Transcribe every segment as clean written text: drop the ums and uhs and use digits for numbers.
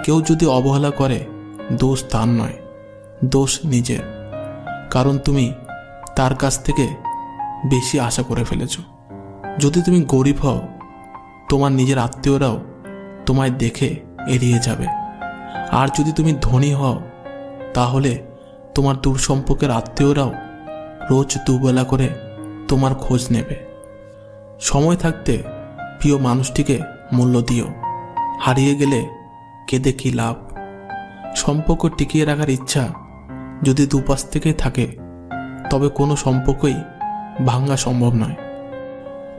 কেউ যদি অবহেলা করে, দোষ তার নয়, দোষ নিজের। কারণ তুমি তার কাছ থেকে বেশি আশা করে ফেলেছ। যদি তুমি গরিব হও, তোমার নিজের আত্মীয়রাও তোমায় দেখে এড়িয়ে যাবে। আর যদি তুমি ধনী হও, তাহলে তোমার দূর সম্পর্কের আত্মীয়রাও রোজ দুবেলা করে তোমার খোঁজ নেবে। সময় থাকতে প্রিয় মানুষটিকে মূল্য দিও। হারিয়ে গেলে কেঁদে কী লাভ? সম্পর্ক টিকিয়ে রাখার ইচ্ছা যদি দুপাশ থেকেই থাকে, তবে কোনো সম্পর্কই ভাঙা সম্ভব নয়।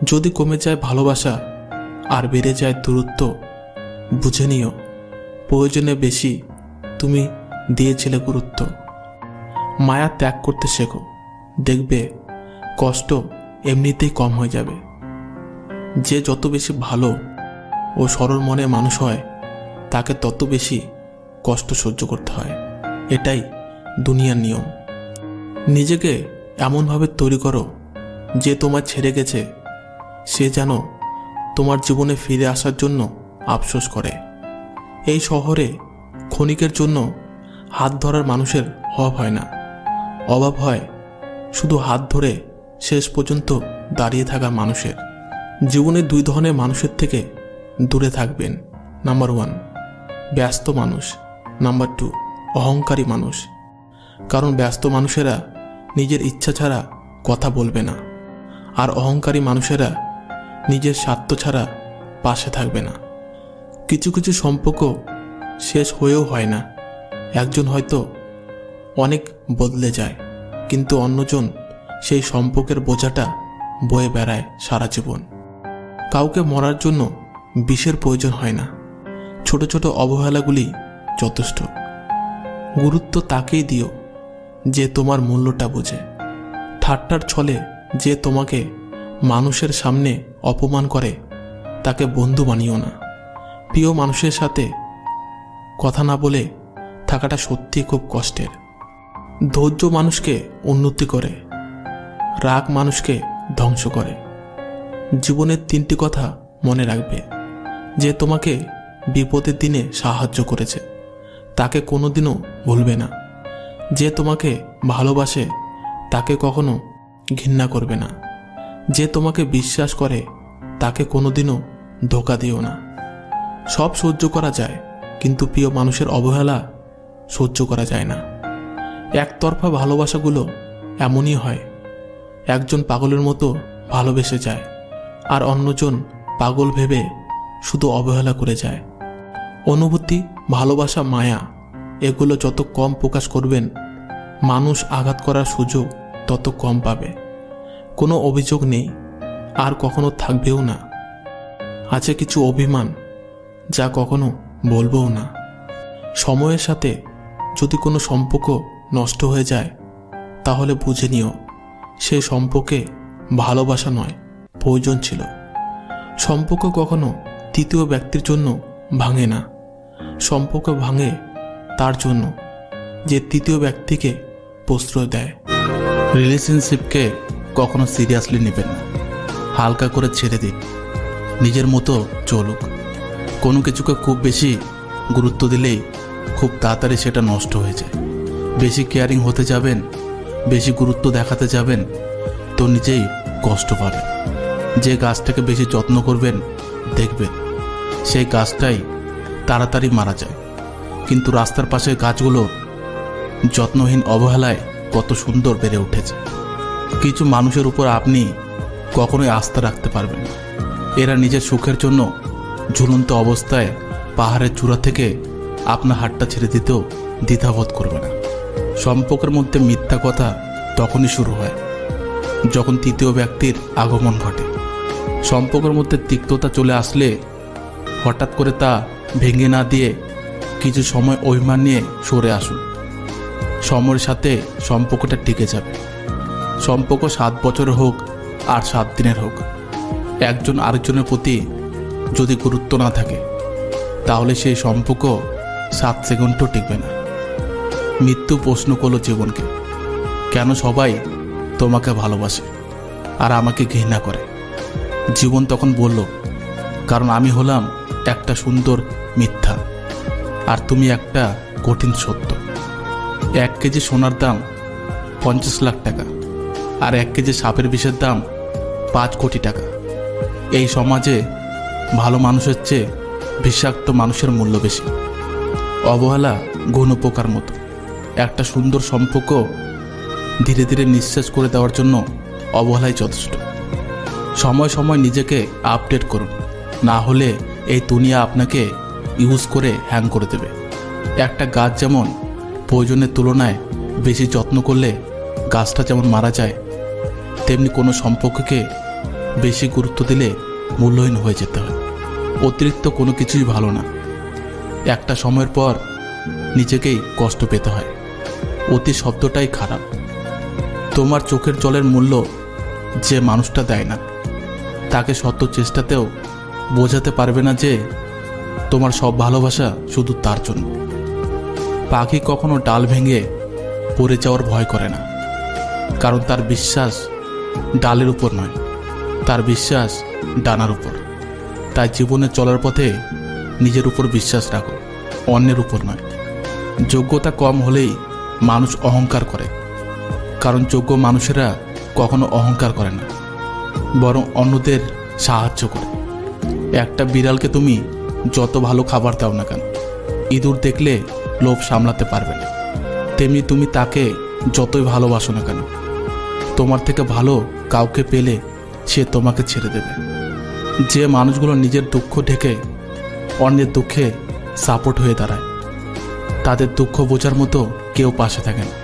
যদি কমে যায় ভালোবাসা আর বেড়ে যায় দূরত্ব, বুঝে নিও প্রয়োজনে বেশি তুমি দিয়েছিলে গুরুত্ব। মায়া ত্যাগ করতে শেখো, দেখবে কষ্ট এমনিতেই কম হয়ে যাবে। যে যত বেশি ভালো ও সরল মনে মানুষ হয়, তাকে তত বেশি কষ্ট সহ্য করতে হয়। এটাই দুনিয়ার নিয়ম। নিজেকে এমনভাবে তৈরি করো যে তোমার ছেড়ে গেছে সে যেন তোমার জীবনে ফিরে আসার জন্য আফসোস করে। এই শহরে ক্ষণিকের জন্য হাত ধরার মানুষের অভাব হয় না, অভাব হয় শুধু হাত ধরে শেষ পর্যন্ত দাঁড়িয়ে থাকা মানুষের। জীবনে দুই ধরনের মানুষের থেকে দূরে থাকবেন। নাম্বার 1, ব্যস্ত মানুষ। নাম্বার 2, অহংকারী মানুষ। কারণ ব্যস্ত মানুষেরা নিজের ইচ্ছা ছাড়া কথা বলবে না, আর অহংকারী মানুষেরা নিজের স্বার্থ ছাড়া পাশে থাকবে না। কিছু কিছু সম্পর্ক শেষ হয়েও হয় না। একজন হয়তো অনেক বদলে যায়, কিন্তু অন্যজন সেই সম্পর্কের বোঝাটা বয়ে বেড়ায় সারা জীবন। কাউকে মরার জন্য বিষের প্রয়োজন হয় না, ছোট ছোট অবহেলাগুলি যথেষ্ট। গুরুত্ব তাকেই দিও যে তোমার মূল্যটা বোঝে। ঠাট্টার ছলে যে তোমাকে মানুষের সামনে অপমান করে, তাকে বন্ধু বানিও না। প্রিয় মানুষের সাথে কথা না বলে থাকাটা সত্যি খুব কষ্টের। ধৈর্য মানুষকে উন্নতি করে, রাগ মানুষকে ধ্বংস করে। জীবনের 3টি কথা মনে রাখবে। যে তোমাকে বিপদের দিনে সাহায্য করেছে, তাকে কোনোদিনও ভুলবে না। যে তোমাকে ভালোবাসে, তাকে কখনো ঘৃণা করবে না। যে তোমাকে বিশ্বাস করে, তাকে কোনোদিনও ধোঁকা দিও না। সব সহ্য করা যায়, কিন্তু প্রিয় মানুষের অবহেলা সহ্য করা যায় না। একতরফা ভালোবাসাগুলো এমনই হয়। একজন পাগলের মতো ভালোবেসে যায়, আর অন্যজন পাগল ভেবে শুধু অবহেলা করে যায়। অনুভূতি, ভালোবাসা, মায়া এগুলো যত কম প্রকাশ করবেন, মানুষ আঘাত করার সুযোগ তত কম পাবে। কোনো অভিযোগ নেই, আর কখনো থাকবেও না। আছে কিছু অভিমান, যা কখনো বলবও না। সময়ের সাথে যদি কোনো সম্পর্ক নষ্ট হয়ে যায়, তাহলে বুঝে নিও সেই সম্পর্কে ভালোবাসা নয়, প্রয়োজন ছিল। সম্পর্ক কখনো তৃতীয় ব্যক্তির জন্য ভাঙে না। সম্পর্ক ভাঙে তার জন্য যে তৃতীয় ব্যক্তিকে প্রশ্রয় দেয়। রিলেশনশিপকে কখনো সিরিয়াসলি নেবেন না, হালকা করে ছেড়ে দিন, নিজের মতো চলুক। কোনো কিছুকে খুব বেশি গুরুত্ব দিলেই খুব তাড়াতাড়ি সেটা নষ্ট হয়ে যায়। বেশি কেয়ারিং হতে যাবেন, বেশি গুরুত্ব দেখাতে যাবেন, তো নিজেই কষ্ট পাবেন। যে গাছটাকে বেশি যত্ন করবেন, দেখবেন সেই গাছটাই তাড়াতাড়ি মারা যায়। কিন্তু রাস্তার পাশের গাছগুলো যত্নহীন অবহেলায় কত সুন্দর বেড়ে উঠেছে। কিছু মানুষের উপর আপনি কখনোই আস্থা রাখতে পারবেন না। এরা নিজের সুখের জন্য ঝুলন্ত অবস্থায় পাহাড়ের চূড়া থেকে আপনার হাতটা ছেড়ে দিতেও দ্বিধাবোধ করবে না। সম্পর্কের মধ্যে মিথ্যা কথা তখনই শুরু হয় যখন তৃতীয় ব্যক্তির আগমন ঘটে। সম্পর্কের মধ্যে তিক্ততা চলে আসলে হঠাৎ করে তা ভেঙে না দিয়ে কিছু সময় অভিমান নিয়ে সরে আসুন। সময়ের সাথে সম্পর্কটা টিকে যাবে। সম্পর্ক 7 বছরের হোক আর 7 দিনের হোক, একজন আরেকজনের প্রতি যদি গুরুত্ব না থাকে, তাহলে সেই সম্পর্ক 7 সেকেন্ডও টিকবে না। মৃত্যু প্রশ্ন করলো জীবনকে, কেন সবাই তোমাকে ভালোবাসে আর আমাকে ঘৃণা করে? জীবন তখন বলল, কারণ আমি হলাম একটা সুন্দর মিথ্যা। আর তুমি একটা কঠিন সত্য। 1 কেজি সোনার দাম 50 লাখ টাকা, আর 1 কেজি সাপের বিষের দাম 5 কোটি টাকা। এই সমাজে ভালো মানুষের চেয়ে বিষাক্ত মানুষের মূল্য বেশি। অবহেলা ঘন পোকার মতো। একটা সুন্দর সম্পর্ক ধীরে ধীরে নিঃশেষ করে দেওয়ার জন্য অবহেলাই যথেষ্ট। সময় সময় নিজেকে আপডেট করুন, না হলে এই দুনিয়া আপনাকে ইউজ করে হ্যাং করে দেবে। একটা গাছ যেমন প্রয়োজনের তুলনায় বেশি যত্ন করলে গাছটা যেমন মারা যায়, তেমনি কোনো সম্পর্ককে বেশি গুরুত্ব দিলে মূল্যহীন হয়ে যেতে হয়। অতিরিক্ত কোনো কিছুই ভালো না। একটা সময়ের পর নিজেকেই কষ্ট পেতে হয়। অতি শব্দটাই খারাপ। তোমার চোখের জলের মূল্য যে মানুষটা দেয় না, তাকে শত চেষ্টাতেও বোঝাতে পারবে না যে তোমার সব ভালোবাসা শুধু তার জন্য। পাখি কখনো ডাল ভেঙে পড়ে যাওয়ার ভয় করে না, কারণ তার বিশ্বাস ডালের উপর নয়, তার বিশ্বাস ডানার উপর। তাই জীবনে চলার পথে নিজের উপর বিশ্বাস রাখো, অন্যের উপর নয়। যোগ্যতা কম হলেই মানুষ অহংকার করে, কারণ যোগ্য মানুষেরা কখনো অহংকার করে না, বরং অন্যদের সাহায্য করে। একটা বিড়ালকে তুমি যত ভালো খাবার দাও না কেন, ইঁদুর দেখলে লোভ সামলাতে পারবে না। তেমনি তুমি তাকে যতই ভালোবাসো না কেন, তোমার থেকে ভালো কাউকে পেলে সে তোমাকে ছেড়ে দেবে। যে মানুষগুলো নিজের দুঃখ ঢেকে অন্যের দুঃখে সাপোর্ট হয়ে দাঁড়ায়, তাদের দুঃখ বোঝার মতো কেউ পাশে থাকে না।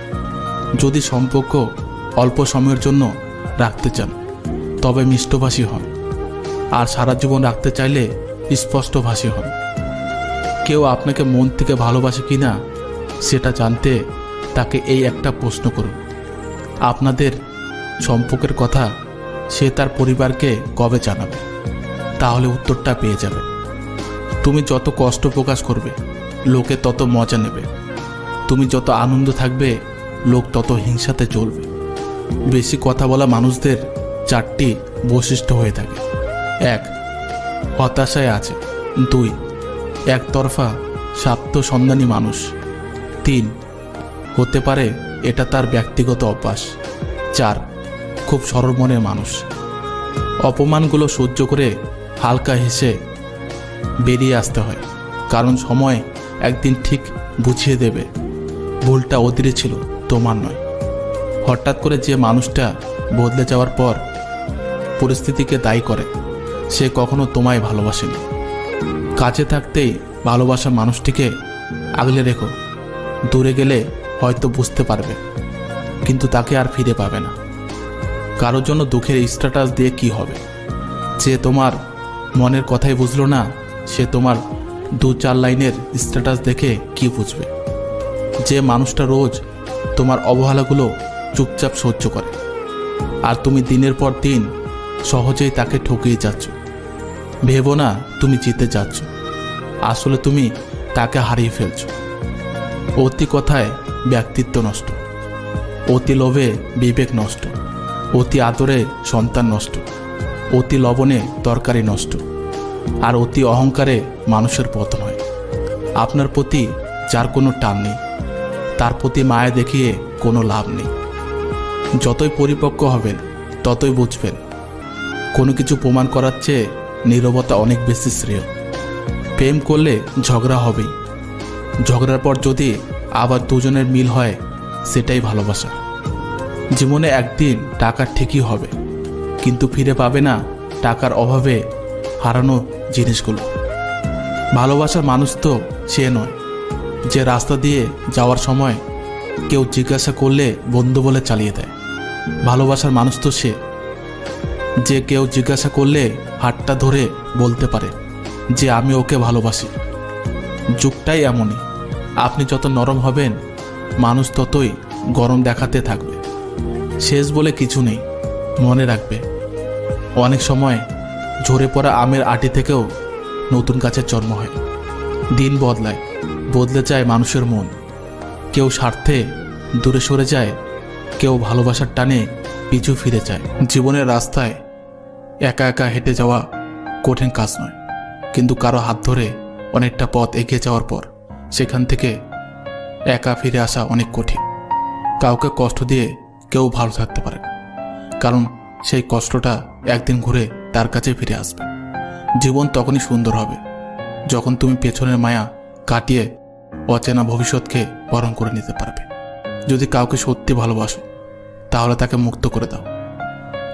যদি সম্পর্ক অল্প সময়ের জন্য রাখতে চান, তবে মিষ্টভাষী হন, আর সারা জীবন রাখতে চাইলে স্পষ্টভাষী হন। কেউ আপনাকে মন থেকে ভালোবাসে কিনা সেটা জানতে তাকে এই একটা প্রশ্ন করুন। আপনাদের সম্পর্কের কথা সে তার পরিবারকে কবে জানাবে, তাহলে উত্তরটা পেয়ে যাবে। তুমি যত কষ্ট প্রকাশ করবে, লোকে তত মজা নেবে। তুমি যত আনন্দ থাকবে, লোক তত হিংসাতে চলবে। বেশি কথা বলা মানুষদের 4টি বৈশিষ্ট্য হয়ে থাকে। 1. হতাশায় আছে। 2. একতরফা স্বার্থ সন্ধানী মানুষ। 3. হতে পারে এটা তার ব্যক্তিগত অভ্যাস। 4. খুব সরল মনের মানুষ। অপমানগুলো সহ্য করে হালকা হেসে বেরিয়ে আসতে হয়, কারণ সময় একদিন ঠিক বুঝিয়ে দেবে ভুলটা ওদেরই ছিল, তোমার নয়। হঠাৎ করে যে মানুষটা বদলে যাওয়ার পর পরিস্থিতিকে দায়ী করে, সে কখনো তোমায় ভালোবাসেনি। কাছে থাকতেই ভালোবাসা মানুষটিকে আগলে রেখো। দূরে গেলে হয়তো বুঝতে পারবে, কিন্তু তাকে আর ফিরে পাবে না। কারোর জন্য দুঃখের স্ট্যাটাস দিয়ে কি হবে? যে তোমার মনের কথাই বুঝলো না, সে তোমার 2-4 লাইনের স্ট্যাটাস দেখে কি বুঝবে? যে মানুষটা রোজ তোমার অবহেলাগুলো চুপচাপ সহ্য করে, আর তুমি দিনের পর দিন সহজেই তাকে ঠকিয়ে যাচ্ছ। ভেবো না তুমি জিতে যাচ্ছ, আসলে তুমি তাকে হারিয়ে ফেলছ। অতি কথায় ব্যক্তিত্ব নষ্ট, অতি লোভে বিবেক নষ্ট, অতি আদরে সন্তান নষ্ট, অতি লবণে তরকারি নষ্ট, আর অতি অহংকারে মানুষের পতন হয়। আপনার প্রতি যার কোনো টান নেই, তার প্রতি মায়া দেখিয়ে কোনো লাভ নেই। যতই পরিপক্ক হবেন ততই বুঝবেন কোনো কিছু প্রমাণ করার চেয়ে নীরবতা অনেক বেশি শ্রেয়। প্রেম করলে ঝগড়া হবেই, ঝগড়ার পর যদি আবার দুজনের মিল হয়, সেটাই ভালোবাসা। জীবনে একদিন টাকা ঠিকই হবে, কিন্তু ফিরে পাবে না টাকার অভাবে হারানো জিনিসগুলো। ভালোবাসার মানুষ তো সে নয় যে রাস্তা দিয়ে যাওয়ার সময় কেউ জিজ্ঞাসা করলে বন্ধু বলে চালিয়ে দেয়। ভালোবাসার মানুষ তো সে যে কেউ জিজ্ঞাসা করলে হাতটা ধরে বলতে পারে যে আমি ওকে ভালোবাসি। যুগটাই এমনই, আপনি যত নরম হবেন, মানুষ ততই গরম দেখাতে থাকবে। শেষ বলে কিছু নেই, মনে রাখবে অনেক সময় ঝরে পড়া আমের আটি থেকেও নতুন গাছের জন্ম হয়। দিন বদলায়, বদলে যায় মানুষের মন। কেউ স্বার্থে দূরে সরে যায়, কেউ ভালোবাসার টানে পিছু ফিরে যায়। জীবনের রাস্তায় একা একা হেঁটে যাওয়া কঠিন কাজ নয়, কিন্তু কারো হাত ধরে অনেকটা পথ এগিয়ে যাওয়ার পর সেখান থেকে একা ফিরে আসা অনেক কঠিন। কাউকে কষ্ট দিয়ে কেউ ভালো থাকতে পারে না, কারণ সেই কষ্টটা একদিন ঘুরে তার কাছে ফিরে আসবে। জীবন তখনই সুন্দর হবে যখন তুমি পেছনের মায়া কাটিয়ে অচেনা ভবিষ্যৎকে বরণ করে নিতে পারবে। যদি কাউকে সত্যি ভালোবাসো তাহলে তাকে মুক্ত করে দাও।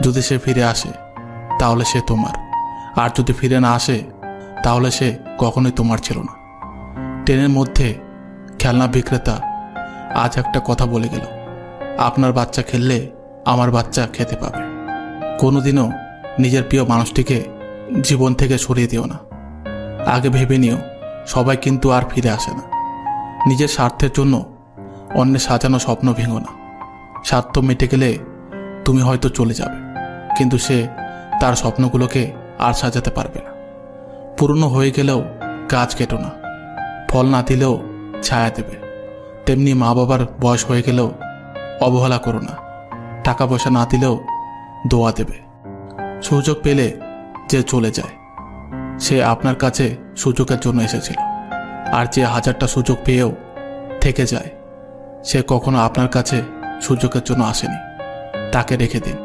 যদি সে ফিরে আসে তাহলে সে তোমার, আর যদি ফিরে না আসে তাহলে সে কখনোই তোমার ছিল না। ট্রেনের মধ্যে খেলনা বিক্রেতা আজ একটা কথা বলে গেল, আপনার বাচ্চা খেললে আমার বাচ্চা খেতে পাবে। কোনোদিনও নিজের প্রিয় মানুষটিকে জীবন থেকে সরিয়ে দিও না। আগে ভেবে নিও, সবাই কিন্তু আর ফিরে আসে না। নিজের স্বার্থের জন্য অন্যের সাজানো স্বপ্ন ভেঙো না। স্বার্থ মিটে গেলে তুমি হয়তো চলে যাবে, কিন্তু সে তার স্বপ্নগুলোকে আর সাজাতে পারবে না। পুরনো হয়ে গেলেও গাছ কেটো না, ফল না দিলেও ছায়া দেবে। তেমনি মা বাবার বয়স হয়ে গেলেও অবহেলা করো না, টাকা পয়সা না দিলেও দোয়া দেবে। সুযোগ পেলে যে চলে যায় সে আপনার কাছে সুযোগের জন্য এসেছিল, আর যে হাজারটা সুযোগ পেয়েও থেকে যায় সে কখনো আপনার কাছে সুযোগের জন্য আসেনি। তাকে রেখে দিন।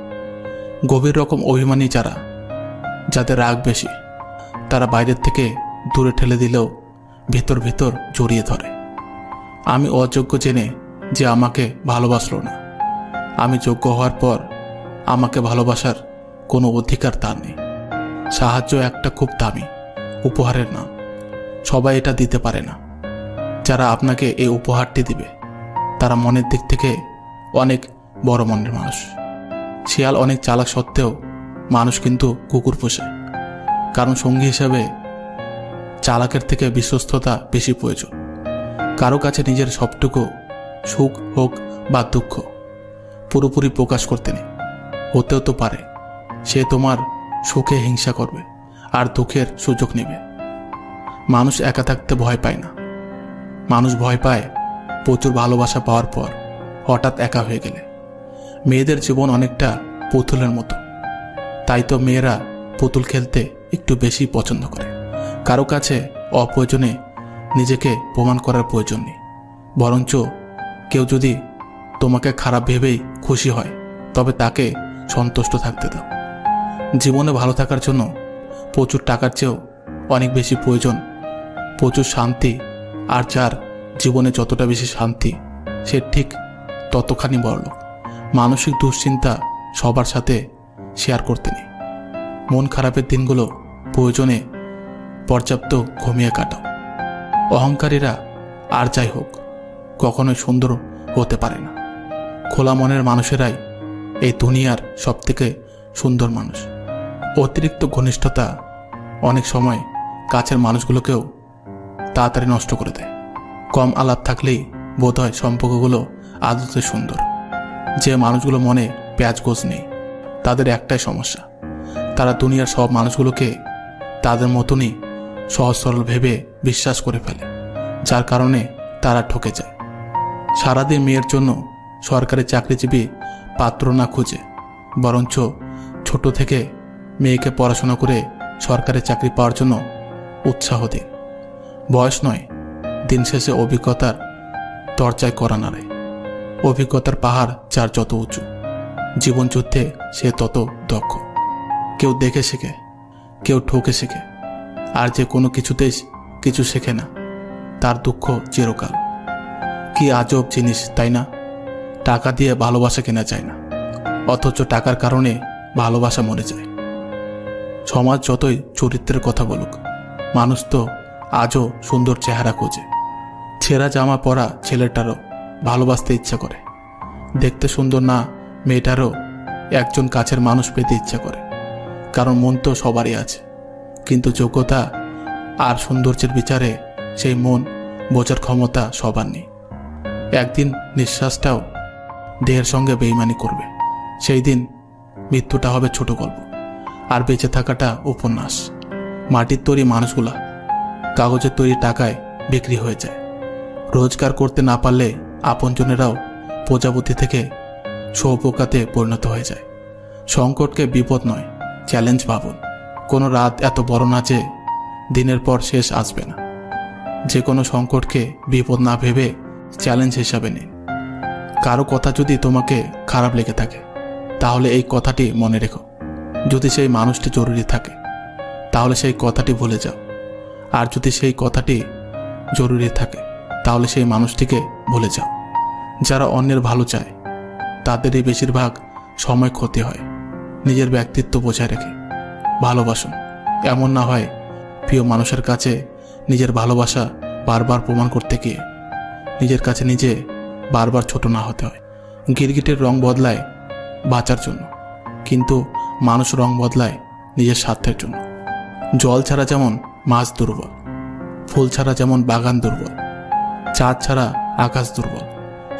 গভীর রকম অভিমানী যারা, যাদের রাগ বেশি, তারা বাইরের থেকে দূরে ঠেলে দিলেও ভিতর ভিতর জড়িয়ে ধরে। আমি অযোগ্য জেনে যে আমাকে ভালোবাসলো না, আমি যোগ্য হওয়ার পর আমাকে ভালোবাসার কোনো অধিকার তার নেই। সাহায্য একটা খুব দামি উপহারের নাম, সবাই এটা দিতে পারে না। যারা আপনাকে এই উপহারটি দিবে তারা মনের দিক থেকে অনেক বড় মনের মানুষ। শিয়াল অনেক চালাক সত্ত্বেও মানুষ কিন্তু কুকুর পোষে, কারণ সঙ্গী হিসেবে চালাকের থেকে বিশ্বস্ততা বেশি প্রয়োজন। কারো কাছে নিজের সবটুকু সুখ হোক বা দুঃখ পুরোপুরি প্রকাশ করতে নেই। হতেও তো পারে সে তোমার সুখে হিংসা করবে আর দুঃখের সুযোগ নেবে। মানুষ একা থাকতে ভয় পায় না, মানুষ ভয় পায় প্রচুর ভালোবাসা পাওয়ার পর হঠাৎ একা হয়ে গেলে। মেয়েদের জীবন অনেকটা পুতুলের মতো, তাই তো মেয়েরা পুতুল খেলতে একটু বেশি পছন্দ করে। কারো কাছে অপ্রয়োজনে নিজেকে প্রমাণ করার প্রয়োজন নেই, বরঞ্চ কেউ যদি তোমাকে খারাপ ভেবেই খুশি হয় তবে তাকে সন্তুষ্ট থাকতে দাও। জীবনে ভালো থাকার জন্য প্রচুর টাকার চেয়েও অনেক বেশি প্রয়োজন প্রচুর শান্তি। আর যার জীবনে যতটা বেশি শান্তি সে ঠিক ততখানি বড়লোক। মানসিক দুশ্চিন্তা সবার সাথে শেয়ার করতে নেই। মন খারাপের দিনগুলো প্রয়োজনে পর্যাপ্ত ঘুমিয়ে কাটাও। অহংকারীরা আর যাই হোক কখনোই সুন্দর হতে পারে না। খোলা মনের মানুষেরাই এই দুনিয়ার সবথেকে সুন্দর মানুষ। অতিরিক্ত ঘনিষ্ঠতা অনেক সময় কাছের মানুষগুলোকেও তাড়াতাড়ি নষ্ট করে দেয়। কম আলাপ থাকলেই বোধহয় সম্পর্কগুলো আদতে সুন্দর। যে মানুষগুলো মনে পেঁয়াজ গোছ নেই তাদের একটাই সমস্যা, তারা দুনিয়ার সব মানুষগুলোকে তাদের মতনই সহজ সরল ভেবে বিশ্বাস করে ফেলে, যার কারণে তারা ঠকে যায়। সারাদিন মেয়ের জন্য সরকারি চাকরিজীবী পাত্র না খুঁজে বরঞ্চ ছোট থেকে মেয়েকে পড়াশোনা করে সরকারি চাকরি পাওয়ার জন্য উৎসাহ দিন। বয়স নয়, দিন শেষে অভিজ্ঞতার দরজায় করা নাড়ে। অভিজ্ঞতার পাহাড় যার যত উঁচু, জীবন যুদ্ধে সে তত দক্ষ। কেউ দেখে শেখে, কেউ ঠকে শেখে, আর যে কোনো কিছুতেই কিছু শেখে না তার দুঃখ চিরকাল। কি আজব জিনিস তাই না? টাকা দিয়ে ভালোবাসা কেনা যায় না, অথচ টাকার কারণে ভালোবাসা মরে যায়। সমাজ যতই চরিত্রের কথা বলুক, মানুষ তো আজও সুন্দর চেহারা খোঁজে। ছেঁড়া জামা পরা ছেলেটারও ভালোবাসতে ইচ্ছা করে, দেখতে সুন্দর না মেয়েটারও একজন কাছের মানুষ পেতে ইচ্ছা করে। কারণ মন তো সবারই আছে, কিন্তু যোগ্যতা আর সৌন্দর্যের বিচারে সেই মন বোঝার ক্ষমতা সবার নেই। একদিন নিঃশ্বাসটাও দেহের সঙ্গে বেইমানি করবে, সেই দিন মৃত্যুটা হবে ছোট গল্প আর বেঁচে থাকাটা উপন্যাস। মাটির তৈরি মানুষগুলা কাগজের তৈরি টাকায় বিক্রি হয়ে যায়। রোজগার করতে না পারলে আপনজনেরাও প্রজাপতি থেকে সৌপোকাতে পরিণত হয়ে যায়। সংকটকে বিপদ নয়, চ্যালেঞ্জ ভাবুন। কোনো রাত এত বড় না যে দিনের পর শেষ আসবে না। যে কোনো সংকটকে বিপদ না ভেবে চ্যালেঞ্জ হিসাবে নিন। কারো কথা যদি তোমাকে খারাপ লেগে থাকে তাহলে এই কথাটি মনে রেখো। যদি সেই মানুষটি জরুরি থাকে তাহলে সেই কথাটি ভুলে যাও, আর যদি সেই কথাটি জরুরি থাকে তাহলে সেই মানুষটিকে ভুলে যাও। যারা অন্যের ভালো চায় তাদেরই বেশিরভাগ সময় ক্ষতি হয়। নিজের ব্যক্তিত্ব বজায় রেখে ভালোবাসুন, এমন না হয় প্রিয় মানুষের কাছে নিজের ভালোবাসা বারবার প্রমাণ করতে গিয়ে নিজের কাছে নিজে বারবার ছোট না হতে হয়। গিরগিটের রং বদলায় বাঁচার জন্য, কিন্তু মানুষ রং বদলায় নিজের স্বার্থের জন্য। জল ছাড়া যেমন মাছ দুর্বল, ফুল ছাড়া যেমন বাগান দুর্বল, চাঁদ ছাড়া আকাশ দুর্বল,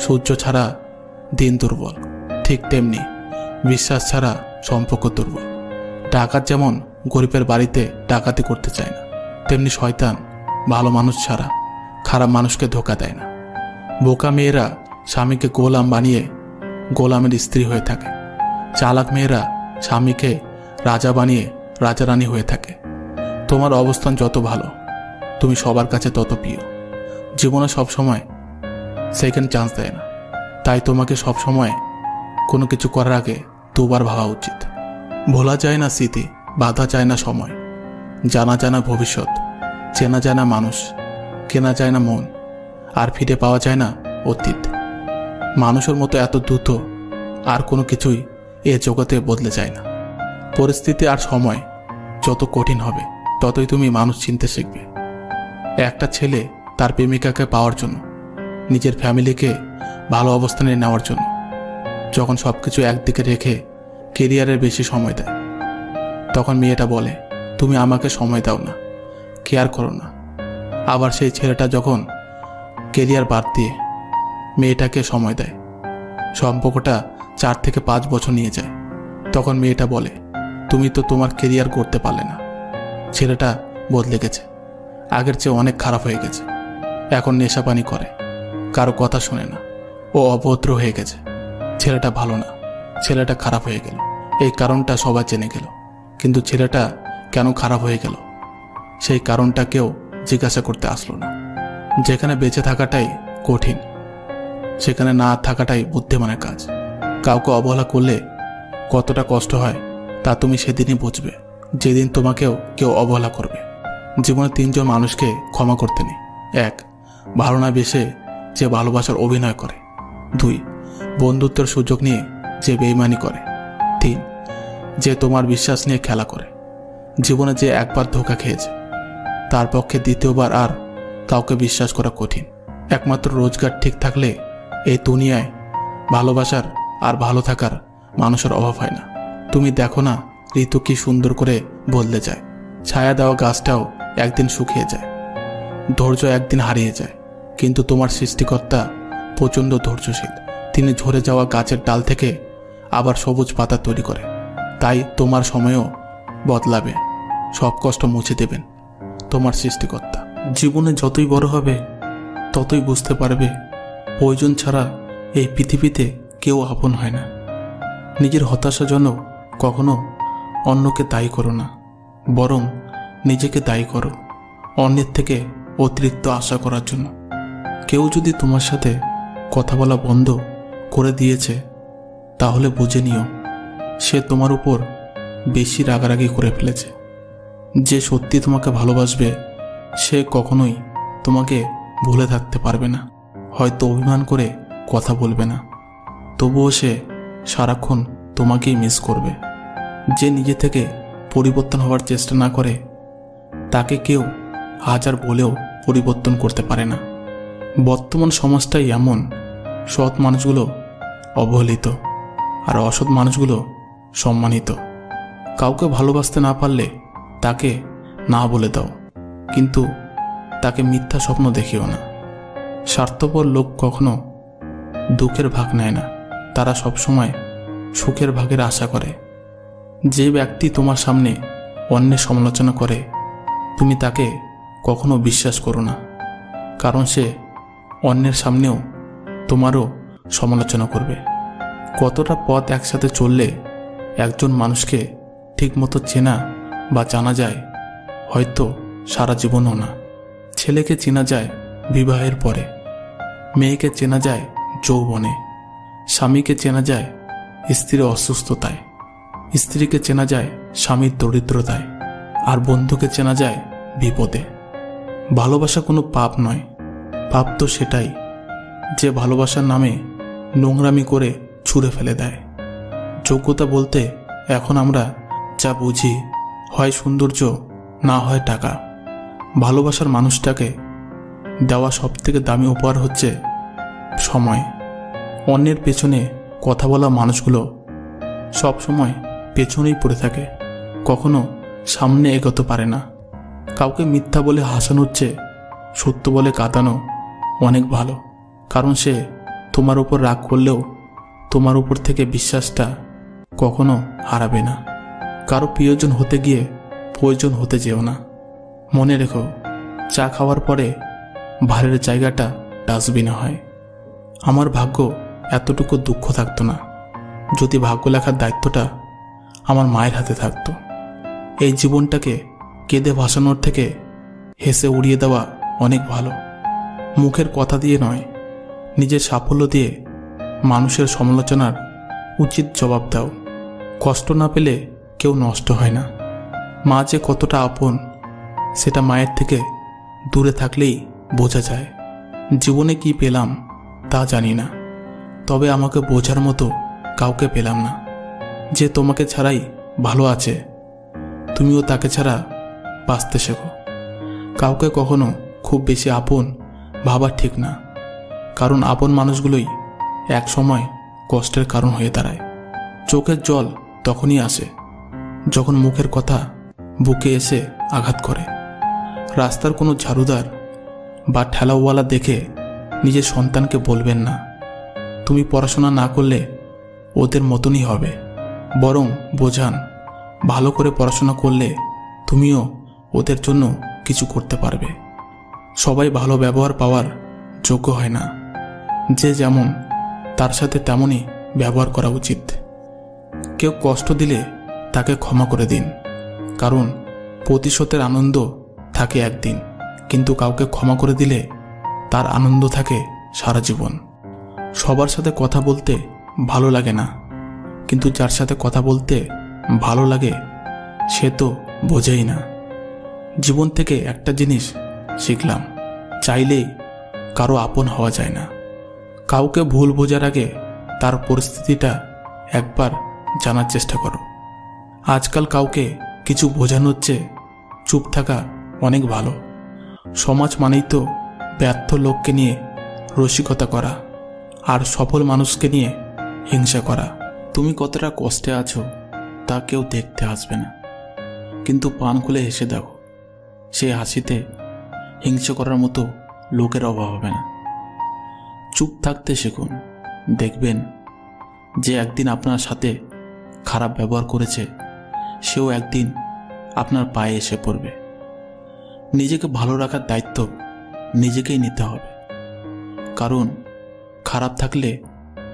সূর্য ছাড়া দিন দুর্বল, ঠিক তেমনি বিশ্বাস ছাড়া সম্পর্ক দুর্বল। ডাকাত যেমন গরিবের বাড়িতে ডাকাতি করতে চায় না, তেমনি শয়তান ভালো মানুষ ছাড়া খারাপ মানুষকে ধোঁকা দেয় না। বোকা মেয়েরা স্বামীকে গোলাম বানিয়ে গোলামের স্ত্রী হয়ে থাকে। চালাক মেয়েরা স্বামীকে রাজা বানিয়ে রাজারানী হয়ে থাকে। তোমার অবস্থান যত ভালো তুমি সবার কাছে তত প্রিয়। জীবনে সবসময় সেকেন্ড চান্স দেয় না, তাই তোমাকে সবসময় কোনো কিছু করার আগে দুবার ভাবা উচিত। ভোলা যায় না স্মৃতি, বাধা যায় না সময়, জানা যায় না ভবিষ্যৎ, চেনা যায় না মানুষ, কেনা যায় না মন, আর ফিরে পাওয়া যায় না অতীত। মানুষের মতো এত দ্রুত আর কোনো কিছুই এ জগতে বদলে যায় না। পরিস্থিতি আর সময় যত কঠিন হবে ততই তুমি মানুষ চিনতে শিখবে। একটা ছেলে তার প্রেমিকাকে পাওয়ার জন্য, নিজের ফ্যামিলিকে ভালো অবস্থানে নেওয়ার জন্য যখন সব কিছু একদিকে রেখে কেরিয়ারের বেশি সময় দেয়, তখন মেয়েটা বলে তুমি আমাকে সময় দাও না, কেয়ার করো না। আবার সেই ছেলেটা যখন কেরিয়ার বাদ দিয়ে মেয়েটাকে সময় দেয়, সম্পর্কটা 4 থেকে 5 বছর নিয়ে যায়, তখন মেয়েটা বলে তুমি তো তোমার কেরিয়ার করতে পারলে না। ছেলেটা বদলে গেছে, আগের চেয়ে অনেক খারাপ হয়ে গেছে। এখন নেশাপানি করে, কারো কথা শোনে না, ও অভদ্র হয়ে গেছে। ছেলেটা ভালো না, ছেলেটা খারাপ হয়ে গেল। এই কারণটা সবাই জেনে গেল, কিন্তু ছেলেটা কেন খারাপ হয়ে গেল সেই কারণটা কেউ জিজ্ঞাসা করতে আসলো না। যেখানে বেঁচে থাকাটাই কঠিন সেখানে না থাকাটাই বুদ্ধিমানের কাজ। কাউকে অবহেলা করলে কতটা কষ্ট হয় তা তুমি সেদিনই বুঝবে যেদিন তোমাকেও কেউ অবহেলা করবে। জীবনে 3 জন মানুষকে ক্ষমা করতে নেই। 1, ভালো না বেশে যে ভালোবাসার অভিনয় করে। 2, বন্ধুত্বের সুযোগ নিয়ে যে বেইমানি করে। 3, যে তোমার বিশ্বাস নিয়ে খেলা করে। জীবনে যে একবার ধোঁকা খেয়েছে তার পক্ষে দ্বিতীয়বার আর কাউকে বিশ্বাস করা কঠিন। একমাত্র রোজগার ঠিক থাকলে এই দুনিয়ায় ভালোবাসার আর ভালো থাকার মানুষের অভাব হয় না। তুমি দেখো না ঋতু কি সুন্দর করে বদলে যায়, ছায়া দেওয়া গাছটাও একদিন শুকিয়ে যায়, ধৈর্য একদিন হারিয়ে যায়, কিন্তু তোমার সৃষ্টিকর্তা প্রচণ্ড ধৈর্যশীল। তিনি ঝরে যাওয়া গাছের ডাল থেকে আবার সবুজ পাতা তৈরি করে। তাই তোমার সময়ও বদলাবে, সব কষ্ট মুছে দেবেন তোমার সৃষ্টিকর্তা। জীবনে যতই বড় হবে ততই বুঝতে পারবে প্রয়োজন ছাড়া এই পৃথিবীতে কেউ আপন হয় না। নিজের হতাশার জন্য কখনো অন্যকে দায়ী করো না, বরং নিজেকে দায়ী করো অন্যের থেকে অতিরিক্ত আশা করার জন্য। কেউ যদি তোমার সাথে কথা বলা বন্ধ করে দিয়েছে তাহলে বুঝে নিও সে তোমার উপর বেশি রাগারাগি করে ফেলেছে। যে সত্যি তোমাকে ভালোবাসবে সে কখনোই তোমাকে ভুলে থাকতে পারবে না। হয়তো অভিমান করে কথা বলবে না, তবুও সে সারাক্ষণ তোমাকেই মিস করবে। যে নিজে থেকে পরিবর্তন হওয়ার চেষ্টা না করে তাকে কেউ হাজার বলেও পরিবর্তন করতে পারে না। বর্তমান সমাজটাই এমন, সৎ মানুষগুলো অবহেলিত আর অসৎ মানুষগুলো সম্মানিত। কাউকে ভালোবাসতে না পারলে তাকে না বলে দাও, কিন্তু তাকে মিথ্যা স্বপ্ন দেখিও না। স্বার্থপর লোক কখনো দুঃখের ভাগ নেয় না, তারা সবসময় সুখের ভাগের আশা করে। যে ব্যক্তি তোমার সামনে অন্যের সমালোচনা করে তুমি তাকে কখনো বিশ্বাস করো না, কারণ সে অন্যের সামনেও তোমারও সমালোচনা করবে। কতটা পথ একসাথে চললে একজন মানুষকে ঠিকমতো চেনা বা জানা যায়, হয়তো সারা জীবনও না। ছেলেকে চেনা যায় বিবাহের পরে, মেয়েকে চেনা যায় যৌবনে, স্বামীকে চেনা যায় স্ত্রীর অসুস্থতায়, স্ত্রীকে চেনা যায় স্বামীর দরিদ্রতায়, আর বন্ধুকে চেনা যায় বিপদে। ভালোবাসা কোনো পাপ নয়, পাপ তো সেটাই যে ভালোবাসার নামে নোংরামি করে ছুঁড়ে ফেলে দেয়। যোগ্যতা বলতে এখন আমরা যা বুঝি হয় সৌন্দর্য, না হয় টাকা। ভালোবাসার মানুষটাকে দেওয়া সবথেকে দামি উপহার হচ্ছে সময়। অন্যের পেছনে কথা বলা মানুষগুলো সব সময় পেছনেই পড়ে থাকে, কখনো সামনে এগোতে পারে না। কাউকে মিথ্যা বলে হাসানোর চেয়ে সত্য বলে কাঁদানো অনেক ভালো, কারণ সে তোমার উপর রাগ করলেও তোমার উপর থেকে বিশ্বাসটা কখনো হারাবে না। কারো প্রিয়জন হতে গিয়ে প্রয়োজন হতে যেও না। মনে রেখো, চা খাওয়ার পরে ভারের জায়গাটা ডাস্টবিনে হয়। আমার ভাগ্য এতটুকু দুঃখ থাকতো না যদি ভাগ্য লেখার দায়িত্বটা আমার মায়ের হাতে থাকতো। এই জীবনটাকে কেঁদে ভাসানোর থেকে হেসে উড়িয়ে দেওয়া অনেক ভালো। মুখের কথা দিয়ে নয়, নিজের সাফল্য দিয়ে মানুষের সমালোচনার উচিত জবাব দাও। কষ্ট না পেলে কেউ নষ্ট হয় না। মা যে কতটা আপন সেটা মায়ের থেকে দূরে থাকলেই বোঝা যায়। জীবনে কি পেলাম তা জানি না, তবে আমাকে বোঝার মতো কাউকে পেলাম না। যে তোমাকে ছাড়াই ভালো আছে, তুমিও তাকে ছাড়া বাঁচতে শেখো। কাউকে কখনো খুব বেশি আপন ভাবা ঠিক না, কারণ আপন মানুষগুলোই এক সময় কষ্টের কারণ হয়ে দাঁড়ায়। চোখের জল তখনই আসে যখন মুখের কথা বুকে এসে আঘাত করে। রাস্তার কোনো ঝাড়ুদার বা ঠেলাওয়ালা দেখে নিজের সন্তানকে বলবেন না তুমি পড়াশোনা না করলে ওদের মতনই হবে, বরং বোঝান ভালো করে পড়াশোনা করলে তুমিও ওদের জন্য কিছু করতে পারবে। সবাই ভালো ব্যবহার পাওয়ার যোগ্য হয় না। যে যেমন তার সাথে তেমনই ব্যবহার করা উচিত। কেউ কষ্ট দিলে তাকে ক্ষমা করে দিন, কারণ প্রতিশোধের আনন্দ থাকে একদিন, কিন্তু কাউকে ক্ষমা করে দিলে তার আনন্দ থাকে সারা জীবন। সবার সাথে কথা বলতে ভালো লাগে না, কিন্তু যার সাথে কথা বলতে ভালো লাগে সে তো বোঝেই না। জীবন থেকে একটা জিনিস শিখলাম, চাইলেই কারো আপন হওয়া যায় না। কাউকে ভুল বোঝার আগে তার পরিস্থিতিটা একবার জানার চেষ্টা করো। আজকাল কাউকে কিছু বোঝানোর চেয়ে চুপ থাকা অনেক ভালো। সমাজ মানেই তো ব্যর্থ লোককে নিয়ে রসিকতা করা আর সফল মানুষকে নিয়ে হিংসা করা। তুমি কতটা কষ্টে আছো তা কেউ দেখতে আসবে না, কিন্তু পান খুলে হেসে দেখো, সেই হাসিতে হিংসা করার মতো লোকের অভাব হবে না। চুপ থাকতে শিখুন, দেখবেন যে একদিন আপনার সাথে খারাপ ব্যবহার করেছে সেও একদিন আপনার পায়ে এসে পড়বে। নিজেকে ভালো রাখার দায়িত্ব নিজেকেই নিতে হবে, কারণ খারাপ থাকলে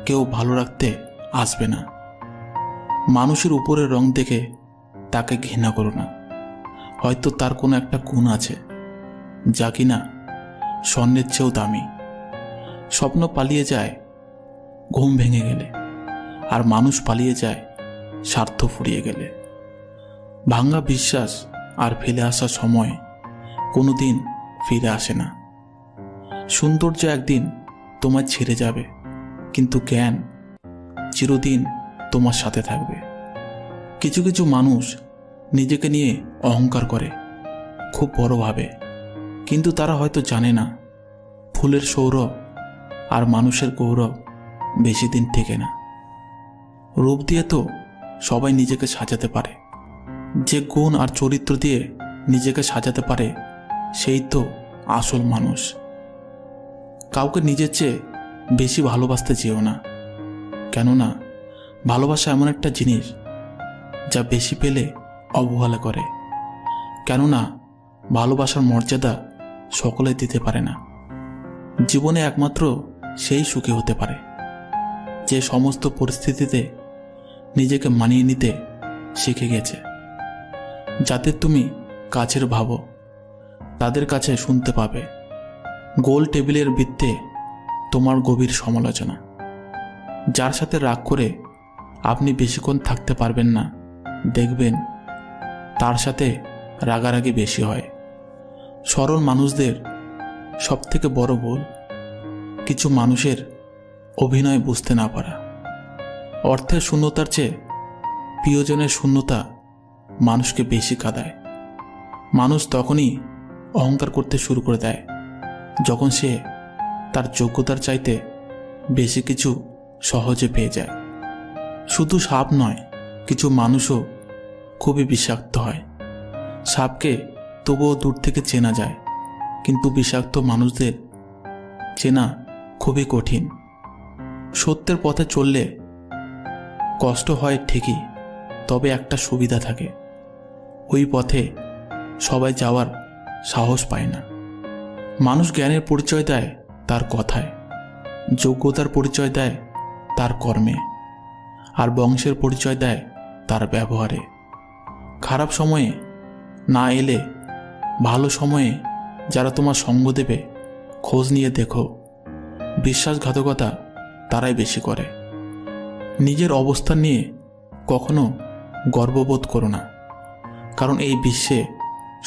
কেউ ভালো রাখতে আসবে না। মানুষের উপরের রং দেখে তাকে ঘৃণা করো না, হয়তো তার কোনো একটা গুণ আছে যা কিনা স্বর্ণের চেয়েও দামি। স্বপ্ন পালিয়ে যায় ঘুম ভেঙে গেলে, আর মানুষ পালিয়ে যায় স্বার্থ ফুরিয়ে গেলে। ভাঙা বিশ্বাস আর ফেলে আসা সময় কোনোদিন ফিরে আসে না। সৌন্দর্য একদিন তোমার ছেড়ে যাবে, কিন্তু জ্ঞান চিরদিন তোমার সাথে থাকবে। কিছু কিছু মানুষ নিজেকে নিয়ে অহংকার করে খুব বড়ভাবে, কিন্তু তারা হয়তো জানে না ফুলের সৌরভ আর মানুষের গৌরব বেশি দিন টেকে না। রূপ দিয়ে তো সবাই নিজেকে সাজাতে পারে, যে গুণ আর চরিত্র দিয়ে নিজেকে সাজাতে পারে সেই তো আসল মানুষ। কাউকে নিজের চেয়ে বেশি ভালোবাসতে চেও না, কেননা ভালোবাসা এমন একটা জিনিস যা বেশি পেলে অবহেলা করে। কেননা ভালোবাসার মর্যাদা সকলে দিতে পারে না। জীবনে একমাত্র সেই সুখী হতে পারে যে সমস্ত পরিস্থিতিতে নিজেকে মানিয়ে নিতে শিখে গেছে। যাদের তুমি কাছের ভাবো তাদের কাছে শুনতে পাবে গোল টেবিলের বৃত্তে তোমার গভীর সমালোচনা। যার সাথে রাগ করে আপনি বেশিক্ষণ থাকতে পারবেন না, দেখবেন তার সাথে রাগারাগি বেশি হয়। সরল মানুষদের সবথেকে বড় ভুল কিছু মানুষের অভিনয় বুঝতে না পারা। অর্থের শূন্যতার চেয়ে প্রিয়জনের শূন্যতা মানুষকে বেশি কাঁদায়। মানুষ তখনই অহংকার করতে শুরু করে দেয় যখন সে তার যোগ্যতার চাইতে বেশি কিছু সহজে পেয়ে যায়। শুধু সাপ নয়, কিছু মানুষও খুবই বিষাক্ত হয়। সাপকে তবুও দূর থেকে চেনা যায়, কিন্তু বিষাক্ত মানুষদের চেনা খুবই কঠিন। সত্যের পথে চললে কষ্ট হয় ঠিকই, তবে একটা সুবিধা থাকে, ওই পথে সবাই যাওয়ার সাহস পায় না। মানুষ জ্ঞানের পরিচয় দেয় তার কথায়, যোগ্যতার পরিচয় দেয় তার কর্মে, আর বংশের পরিচয় দেয় তার ব্যবহারে। খারাপ সময়ে না এলে ভালো সময়ে যারা তোমার সঙ্গ দেবে, খোঁজ নিয়ে দেখো, বিশ্বাসঘাতকতা তারাই বেশি করে। নিজের অবস্থান নিয়ে কখনো গর্ববোধ করো না, কারণ এই বিশ্বে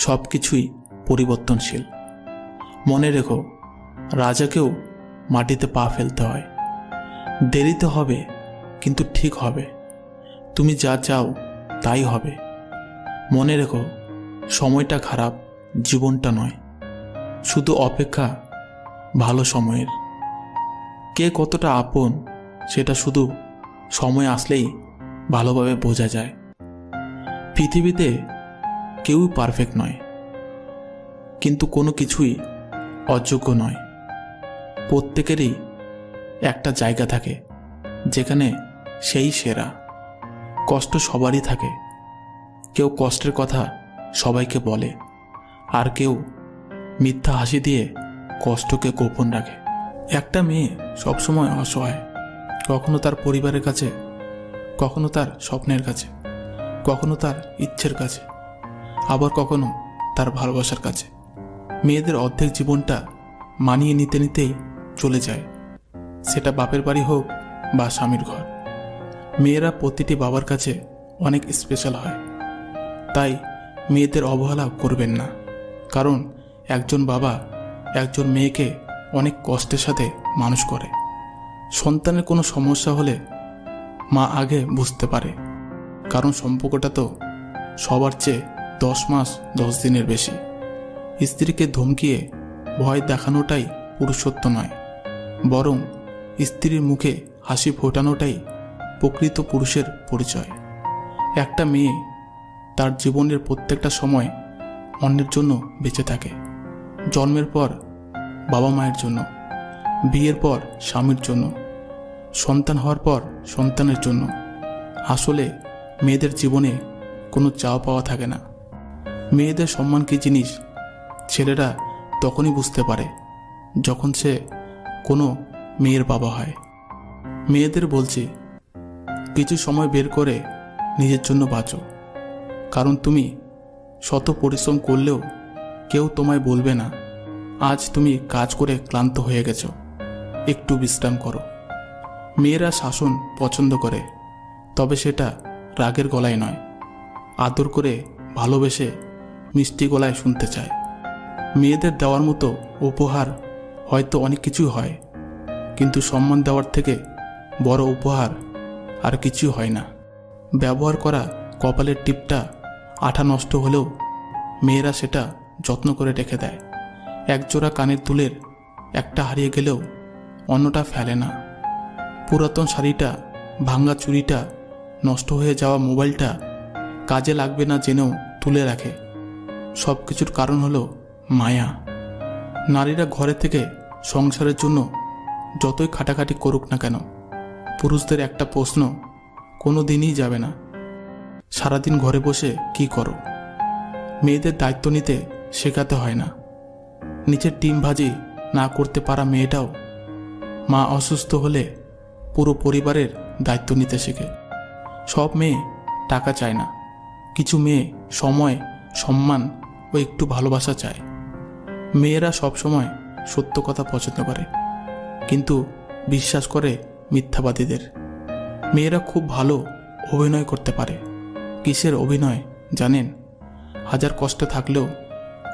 সব কিছুই পরিবর্তনশীল। মনে রেখো, রাজাকেও মাটিতে পা ফেলতে হয়। দেরিতে হবে, কিন্তু ঠিক হবে। তুমি যা চাও তাই হবে। মনে রেখো, সময়টা খারাপ, জীবনটা নয়। শুধু অপেক্ষা ভালো সময়ের। কে কতটা আপন সেটা শুধু সময় আসলেই ভালোভাবে বোঝা যায়। পৃথিবীতে কেউই পারফেক্ট নয়, কিন্তু কোনো কিছুই অযোগ্য নয়। প্রত্যেকেরই একটা জায়গা থাকে যেখানে সেই সেরা। কষ্ট সবারই থাকে। কেউ কষ্টের কথা সবাইকে বলে, আর কেউ মিথ্যা হাসি দিয়ে কষ্টকে গোপন রাখে। একটা মেয়ে সবসময় অসহায়, কখনো তার পরিবারের কাছে, কখনো তার স্বপ্নের কাছে, কখনো তার ইচ্ছের কাছে, আবার কখনো তার ভালোবাসার কাছে। মেয়েদের অর্ধেক জীবনটা মানিয়ে নিতে নিতেই চলে যায়, সেটা বাপের বাড়ি হোক বা স্বামীর ঘর। মেয়েরা প্রতিটি বাবার কাছে অনেক স্পেশাল হয়, তাই মেয়েদের অবহেলা করবেন না, কারণ একজন বাবা একজন মেয়েকে অনেক কষ্টের সাথে মানুষ করে। সন্তানের কোনো সমস্যা হলে মা আগে বুঝতে পারে, কারণ সম্পর্কটা তো সবার চেয়ে 10 মাস 10 দিনের বেশি। স্ত্রীকে ধমকিয়ে ভয় দেখানোটাই পুরুষত্ব নয়, বরং স্ত্রীর মুখে হাসি ফোটানোটাই প্রকৃত পুরুষের পরিচয়। একটা মেয়ে তার জীবনের প্রত্যেকটা সময় অন্যের জন্য বেঁচে থাকে। জন্মের পর বাবা মায়ের জন্য, বিয়ের পর স্বামীর জন্য, সন্তান হওয়ার পর সন্তানের জন্য। আসলে মেয়েদের জীবনে কোনো চাওয়া পাওয়া থাকে না। মেয়েদের সম্মান কী জিনিস ছেলেরা তখনই বুঝতে পারে যখন সে কোনো মেয়ের বাবা হয়। মেয়েদের বলছি, কিছু সময় বের করে নিজের জন্য বাঁচো, কারণ তুমি শত পরিশ্রম করলেও কেউ তোমায় বলবে না আজ তুমি কাজ করে ক্লান্ত হয়ে গেছো, একটু বিশ্রাম করো। মেয়েরা শাসন পছন্দ করে, তবে সেটা রাগের গলায় নয়, আদর করে ভালোবেসে মিষ্টি গলায় শুনতে চায়। মেয়েদের দেওয়ার মতো উপহার হয়তো অনেক কিছুই হয়, কিন্তু সম্মান দেওয়ার থেকে বড় উপহার আর কিছুই হয় না। ব্যবহার করা কপালের টিপটা আঠা নষ্ট হলেও মেয়েরা সেটা যত্ন করে রেখে দেয়। একজোড়া কানের দুলের একটা হারিয়ে গেলেও অন্যটা ফেলে না। পুরাতন শাড়িটা, ভাঙা চুড়িটা, নষ্ট হয়ে যাওয়া মোবাইলটা কাজে লাগবে না জেনেও তুলে রাখে। সব কিছুর কারণ হলো মায়া। নারীরা ঘরে থেকে সংসারের জন্য যতই খাটাখাটি করুক না কেন, পুরুষদের একটা প্রশ্ন কোনো দিনই যাবে না, সারাদিন ঘরে বসে কি করো? মেয়েদের দায়িত্ব নিতে শেখাতে হয় না। নিজের ডিম ভাজি না করতে পারা মেয়েটাও মা অসুস্থ হলে পুরো পরিবারের দায়িত্ব নিতে শেখে। সব মেয়ে টাকা চায় না, কিছু মেয়ে সময়, সম্মান ও একটু ভালোবাসা চায়। মেয়েরা সবসময় সত্য কথা পছন্দ করে, কিন্তু বিশ্বাস করে মিথ্যাবাদীদের। মেয়েরা খুব ভালো অভিনয় করতে পারে। কিসের অভিনয় জানেন? হাজার কষ্টে থাকলেও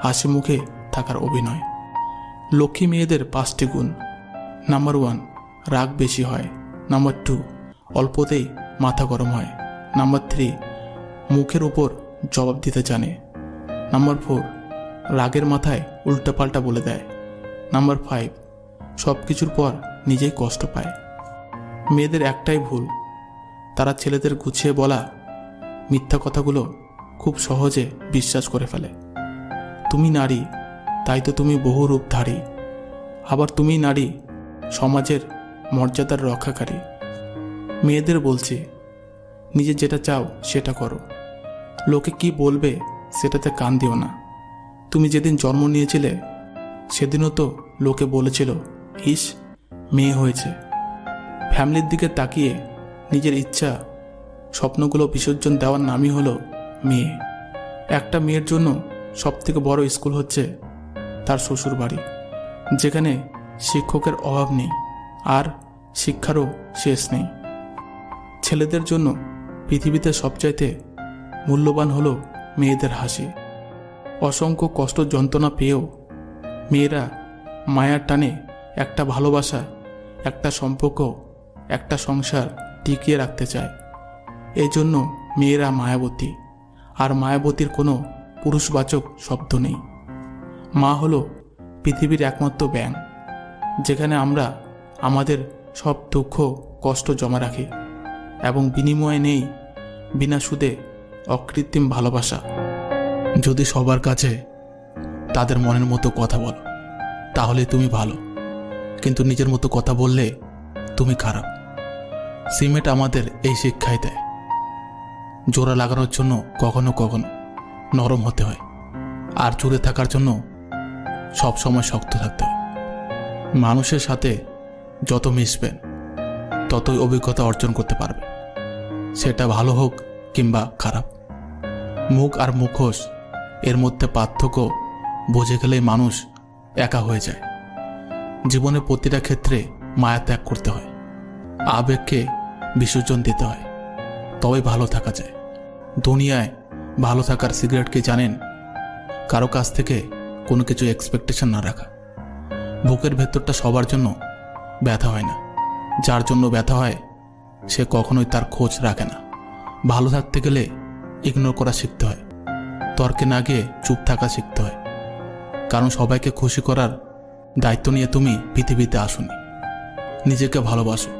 হাসি মুখে থাকার অভিনয়। লক্ষ্মী মেয়েদের 5টি গুণ। নাম্বার 1, রাগ বেশি হয়। নাম্বার 2, অল্পতেই মাথা গরম হয়। নাম্বার 3, মুখের উপর জবাব দিতে জানে। নাম্বার 4, রাগের মাথায় উল্টাপাল্টা বলে দেয়। নাম্বার 5, সব কিছুর পর নিজেই কষ্ট পায়। মেয়েদের একটাই ভুল, তারা ছেলেদের গুছিয়ে বলা মিথ্যা কথাগুলো খুব সহজে বিশ্বাস করে ফেলে। তুমি নারী, তাই তো তুমি বহু রূপধারী। আবার তুমি নারী, সমাজের মর্যাদার রক্ষাকারী। মেয়েদের বলছি, নিজে যেটা চাও সেটা করো। লোকে কি বলবে সেটাতে কান দিও না। তুমি যেদিন জন্ম নিয়েছিলে সেদিনও তো লোকে বলেছিল, ইস মেয়ে হয়েছে। ফ্যামিলির দিকে তাকিয়ে নিজের ইচ্ছা স্বপ্নগুলো বিসর্জন দেওয়ার নামই হলো মেয়ে। একটা মেয়ের জন্য সবথেকে বড় স্কুল হচ্ছে তার শ্বশুর বাড়ি, যেখানে শিক্ষকের অভাব নেই আর শিক্ষারও শেষ নেই। ছেলেদের জন্য পৃথিবীতে সবচাইতে মূল্যবান হলো মেয়েদের হাসি। অসংখ্য কষ্ট যন্ত্রণা পেয়েও মেয়েরা মায়ার টানে একটা ভালোবাসা, একটা সম্পর্ক, একটা সংসার টিকিয়ে রাখতে চায়। এই জন্য মেয়েরা মায়াবতী, আর মায়াবতীর কোনো পুরুষবাচক শব্দ নেই। মা হলো পৃথিবীর একমাত্র ব্যাংক, যেখানে আমরা আমাদের সব দুঃখ কষ্ট জমা রাখি, এবং বিনিময়ে নেই বিনা সুদে অকৃত্রিম ভালোবাসা। যদি সবার কাছে তাদের মনের মতো কথা বলো তাহলে তুমি ভালো, কিন্তু নিজের মতো কথা বললে তুমি খারাপ। সিমেন্ট আমাদের এই শিক্ষাই দেয়, জোড়া লাগানোর জন্য কখনো কখনো নরম হতে হয়, আর জুড়ে থাকার জন্য সব সময় শক্ত থাকতে হয়। মানুষের সাথে যত মিশবেন ততই অভিজ্ঞতা অর্জন করতে পারবে, সেটা ভালো হোক কিংবা খারাপ। মুখ আর মুখোশ এর মধ্যে পার্থক্য বুঝে গেলেই মানুষ একা হয়ে যায়। জীবনে প্রতিটা ক্ষেত্রে মায়া ত্যাগ করতে হয়, আবেগকে বিসর্জন দিতে হয়, তবে ভালো থাকা যায়। দুনিয়ায় ভালো থাকার সিক্রেট কি জানেন? কারো কাছ থেকে কোনো কিছু এক্সপেকটেশন না রাখা। বুকের ভেতরটা সবার জন্য ব্যথা হয় না, যার জন্য ব্যথা হয় সে কখনোই তার খোঁজ রাখে না। ভালো থাকতে গেলে ইগনোর করা শিখতে হয়, তর্কে না গিয়ে চুপ থাকা শিখতে হয়, কারণ সবাইকে খুশি করার দায়িত্ব নিয়ে তুমি পৃথিবীতে আসোনি। নিজেকে ভালোবাসো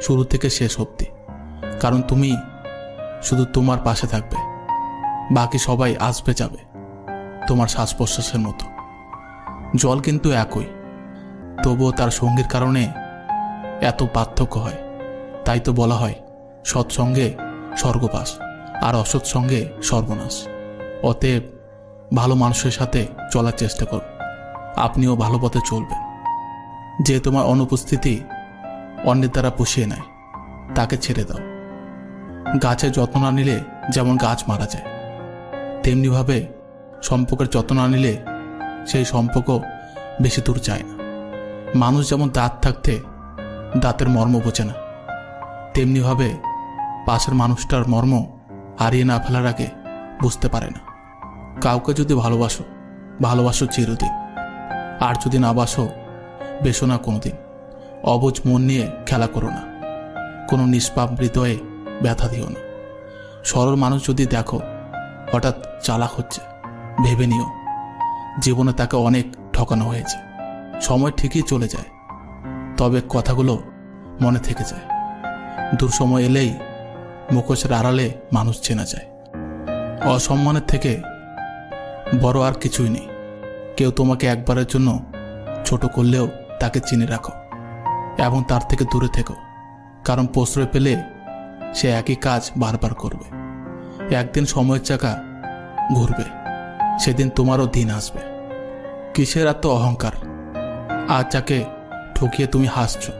শুরু থেকে শেষ অবধি, কারণ তুমি শুধু তোমার পাশে থাকবে, বাকি সবাই আসবে যাবে তোমার শ্বাস প্রশ্বাসের মতো। জল কিন্তু একই, তবুও তার সঙ্গীর কারণে এত পার্থক্য হয়। তাই তো বলা হয় সৎসঙ্গে স্বর্গবাস আর অসৎ সঙ্গে সর্বনাশ। অতএব ভালো মানুষের সাথে চলার চেষ্টা করুন, আপনিও ভালো পথে চলবেন। যে তোমার অনুপস্থিতি অন্যের দ্বারা পুষিয়ে নেয় তাকে ছেড়ে দাও। গাছের যত্ন না নিলে যেমন গাছ মারা যায়, তেমনিভাবে সম্পর্কের যত্ন না নিলে সেই সম্পর্ক বেশি দূর যায় না। মানুষ যেমন দাঁত থাকতে দাঁতের মর্ম বোঝে না, তেমনিভাবে পাশের মানুষটার মর্ম হারিয়ে না ফেলার আগে বুঝতে পারে না। কাউকে যদি ভালোবাসো, ভালোবাসো চিরদিন, আর যদি না বাসো, বেসো না কোনোদিন। অবুঝ মন নিয়ে খেলা করো না, কোনো নিষ্পাপ হৃদয়ে ব্যথা দিও না। সরল মানুষ যদি দেখো হঠাৎ চালাক হচ্ছে, ভেবে নিও জীবনে তাকে অনেক ঠকানো হয়েছে। সময় ঠিকই চলে যায়, তবে কথাগুলো মনে থেকে যায়। দুঃসময় এলেই মুখোশের আড়ালে মানুষ চেনা যায়। অসম্মানের থেকে বড় আর কিছুই নেই। কেউ তোমাকে একবারের জন্য ছোট করলেও তাকে চিনে রাখো এবং তার থেকে দূরে থেকো, কারণ প্রশ্রয় পেলে সে একই কাজ বারবার করবে। একদিন সময়ের চাকা ঘুরবে, সেদিন তোমারও দিন আসবে। কিসের এত অহংকার? আজ যাকে ঠকিয়ে তুমি হাসছো,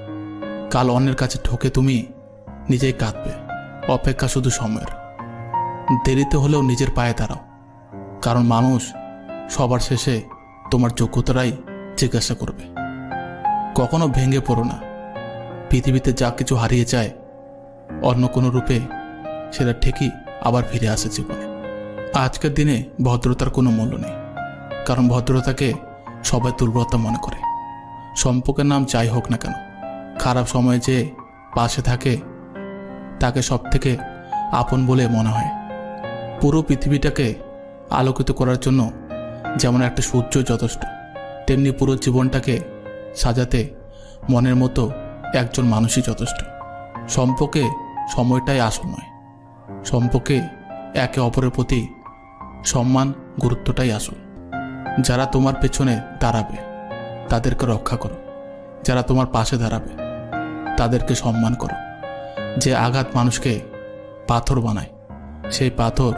কাল অন্যের কাছে ঠকে তুমি নিজেই কাঁদবে। অপেক্ষা শুধু সময়ের। দেরিতে হলেও নিজের পায়ে দাঁড়াও, কারণ মানুষ সবার শেষে তোমার যোগ্যতারাই জিজ্ঞাসা করবে। কখনো ভেঙে পড়ো না। পৃথিবীতে যা কিছু হারিয়ে যায় অন্য কোনো রূপে সেটা ঠিকই আবার ফিরে আসে জীবনে। আজকের দিনে ভদ্রতার কোনো মূল্য নেই, কারণ ভদ্রতাকে সবাই দুর্বলতা মনে করে। সম্পর্কের নাম যাই হোক না কেন, খারাপ সময়ে যে পাশে থাকে তাকে সব থেকে আপন বলে মনে হয়। পুরো পৃথিবীটাকে আলোকিত করার জন্য যেমন একটা সূর্য যথেষ্ট, তেমনি পুরো জীবনটাকে সাজাতে মনের মতো একজন মানুষই যথেষ্ট। সম্পর্কে সময়টাই আসল নয়, সম্পর্কে একে অপরের প্রতি সম্মান গুরুত্বটাই আসল। যারা তোমার পেছনে দাঁড়াবে তাদেরকে রক্ষা করো, যারা তোমার পাশে দাঁড়াবে তাদেরকে সম্মান করো। যে আঘাত মানুষকে পাথর বানায়, সেই পাথর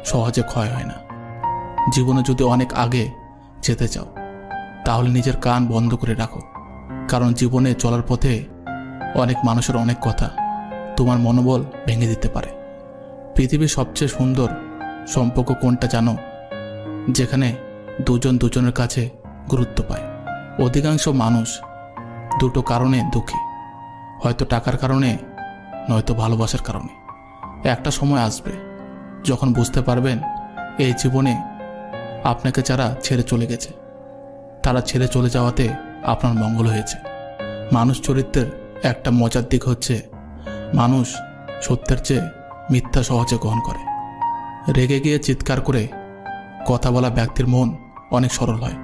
সহজে ক্ষয় হয় না। জীবনে যদি অনেক আগে যেতে চাও তাহলে নিজের কান বন্ধ করে রাখো, কারণ জীবনে চলার পথে অনেক মানুষের অনেক কথা তোমার মনোবল ভেঙে দিতে পারে। পৃথিবীর সবচেয়ে সুন্দর সম্পর্ক কোনটা জানো? যেখানে দুজন দুজনের কাছে গুরুত্ব পায়। অধিকাংশ মানুষ দুটো কারণে দুঃখী, হয়তো টাকার কারণে, নয়তো ভালোবাসার কারণে। একটা সময় আসবে যখন বুঝতে পারবেন এই জীবনে আপনাকে যারা ছেড়ে চলে গেছে তারা ছেড়ে চলে যাওয়াতে আপনার মঙ্গল হয়েছে। মানুষ চরিত্রের একটা মজার দিক হচ্ছে মানুষ সত্যের চেয়ে মিথ্যা সহজে গ্রহণ করে। রেগে গিয়ে চিৎকার করে কথা বলা ব্যক্তির মন অনেক সরল হয়।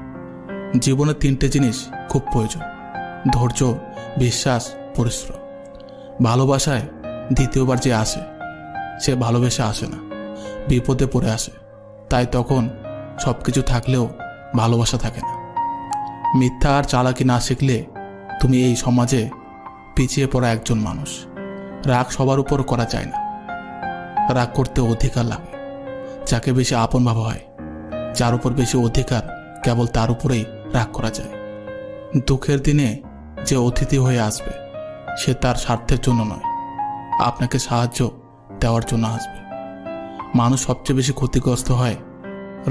জীবনে তিনটে জিনিস খুব প্রয়োজন: ধৈর্য, বিশ্বাস, পরিশ্রম। ভালোবাসায় দ্বিতীয়বার যে আসে সে ভালোবেসে আসে না, বিপদে পড়ে আসে। তাই তখন সব কিছু থাকলেও ভালোবাসা থাকে না। মিথ্যা আর চালাকি না শিখলে তুমি এই সমাজে পিছিয়ে পড়া একজন মানুষ। রাগ সবার উপর করা যায় না, রাগ করতে অধিকার লাগে। যাকে বেশি আপন ভাবা হয়, যার উপর বেশি অধিকার, কেবল তার উপরেই রাগ করা যায়। দুঃখের দিনে যে অতিথি হয়ে আসবে সে তার স্বার্থের জন্য নয়, আপনাকে সাহায্য দেওয়ার জন্য আসবে। মানুষ সবচেয়ে বেশি ক্ষতিগ্রস্ত হয়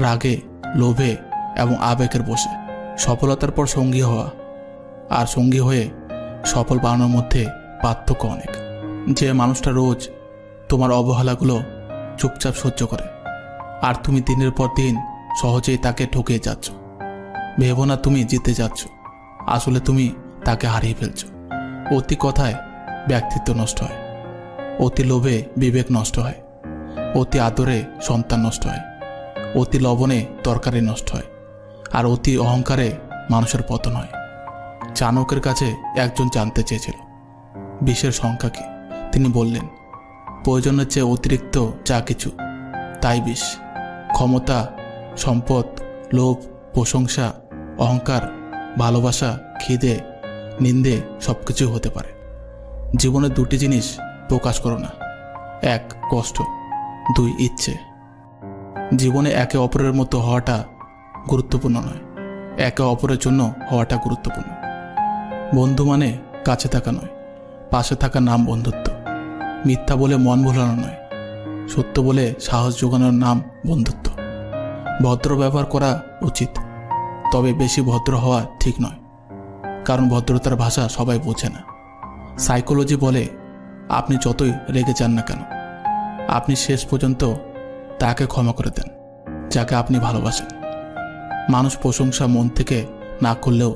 রাগে, লোভে এবং আবেগের বশে। সফলতার পর সঙ্গী হওয়া আর সঙ্গী হয়ে সফল বানানোর মধ্যে পার্থক্য অনেক। যে মানুষটা রোজ তোমার অবহেলাগুলো চুপচাপ সহ্য করে আর তুমি দিনের পর দিন সহজেই তাকে ঠকিয়ে যাচ্ছ, ভেবো না তুমি জিতে যাচ্ছ, আসলে তুমি তাকে হারিয়ে ফেলছ। অতি কথায় ব্যক্তিত্ব নষ্ট হয়, অতি লোভে বিবেক নষ্ট হয়, অতি আদরে সন্তান নষ্ট হয়, অতি লবণে তরকারি নষ্ট হয়, আর অতি অহংকারে মানুষের পতন হয়। চাণক্যের কাছে একজন জানতে চেয়েছিল বিষের সংখ্যা কি। তিনি বললেন, প্রয়োজনের চেয়ে অতিরিক্ত যা কিছু তাই বিষ। ক্ষমতা, সম্পদ, লোভ, প্রশংসা, অহংকার, ভালোবাসা, খিদে, নিন্দে সব কিছু হতে পারে। জীবনে দুটি জিনিস প্রকাশ করো না: এক, কষ্ট; দুই, ইচ্ছে। জীবনে একে অপরের মতো হওয়াটা গুরুত্বপূর্ণ নয়, একে অপরের জন্য হওয়াটা গুরুত্বপূর্ণ। বন্ধু মানে কাছে থাকা নয়, পাশে থাকার নাম বন্ধুত্ব। মিথ্যা বলে মন ভোলানো নয়, সত্য বলে সাহস যোগানোর নাম বন্ধুত্ব। ভদ্র ব্যবহার করা উচিত, তবে বেশি ভদ্র হওয়া ঠিক নয়, কারণ ভদ্রতার ভাষা সবাই বোঝে না। সাইকোলজি বলে আপনি যতই রেগে যান না কেন, আপনি শেষ পর্যন্ত তাকে ক্ষমা করে দেন যাকে আপনি ভালোবাসেন। মানুষ প্রশংসা মন থেকে না করলেও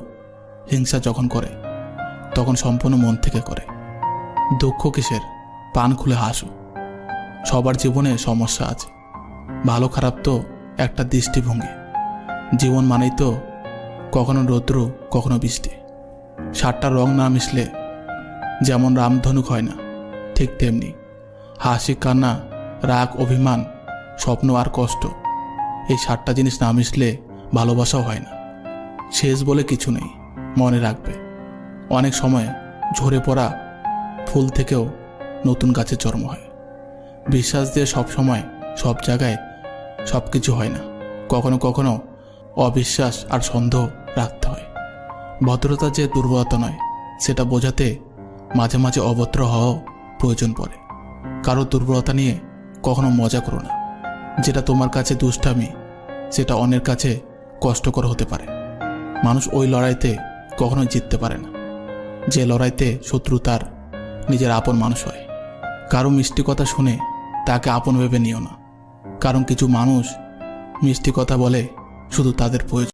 হিংসা যখন করে তখন সম্পূর্ণ মন থেকে করে। দুঃখ কিসের? পান খুলে হাসো। সবার জীবনে সমস্যা আছে, ভালো খারাপ তো একটা দৃষ্টিভঙ্গি। জীবন মানেই তো কখনো রৌদ্র কখনো বৃষ্টি। সাতটা রং না মিশলে যেমন রামধনুক হয় না, ঠিক তেমনি হাসি, কান্না, রাগ, অভিমান, স্বপ্ন আর কষ্ট, এই সাতটা জিনিস না মিশলে ভালোবাসাও হয় না। শেষ বলে কিছু নেই, মনে রাখবে অনেক সময় ঝরে পড়া ফুল থেকেও নতুন গাছের জন্ম হয়। বিশ্বাস দিয়ে সব সময় সব জায়গায় সব কিছু হয় না, কখনো কখনো অবিশ্বাস আর সন্দেহ রাখতে হয়। ভদ্রতা যে দুর্বলতা নয় সেটা বোঝাতে মাঝে মাঝে অভদ্র হওয়াও প্রয়োজন পড়ে। কারো দুর্বলতা নিয়ে কখনো মজা করো না। যেটা তোমার কাছে দুষ্টামি সেটা অন্যের কাছে কষ্টকর হতে পারে। মানুষ ওই লড়াইতে কখনো জিততে পারে না যে লড়াইতে শত্রু তার নিজের আপন মানুষ হয়। কারো মিষ্টি কথা শুনে তাকে আপন ভেবে নিও না, কারণ কিছু মানুষ মিষ্টি কথা বলে শুধু তাদের প্রয়োজন।